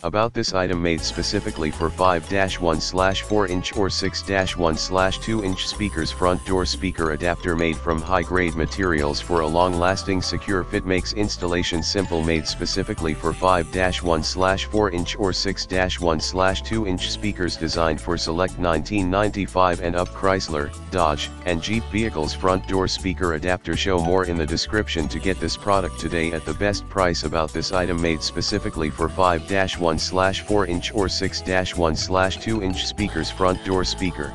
About this item made specifically for 5-1/4-inch or 6-1/2-inch speakers. Front door speaker adapter made from high-grade materials for a long-lasting secure fit, makes installation simple. Made specifically for 5-1/4-inch or 6-1/2-inch speakers, designed for select 1995 and up Chrysler, Dodge, and Jeep vehicles. Front door speaker adapter. Show more in the description to get this product today at the best price. About this item made specifically for 5-1/4-inch or 6-1/2-inch speakers. Front door speaker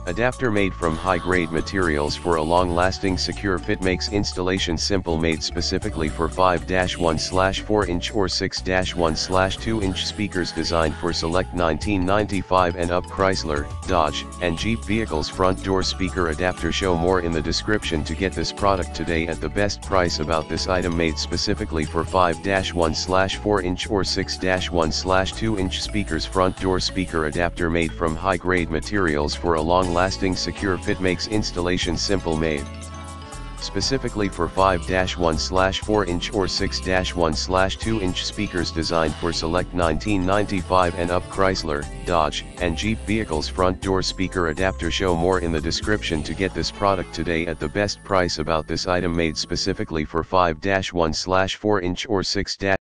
adapter made from high-grade materials for a long-lasting secure fit, makes installation simple. Made specifically for 5-1/4-inch or 6-1/2-inch speakers, designed for select 1995 and up Chrysler, Dodge, and Jeep vehicles. Front door speaker adapter. Show more in the description to get this product today at the best price. About this item made specifically for 5-1/4-inch or 6-1/2-inch speakers. Front door speaker adapter made from high-grade materials for a long-lasting secure fit, makes installation simple. Made specifically for 5-1/4-inch or 6-1/2-inch speakers, designed for select 1995 and up Chrysler, Dodge, and Jeep vehicles. Front door speaker adapter. Show more in the description to get this product today at the best price. About this item made specifically for 5-1/4-inch or 6-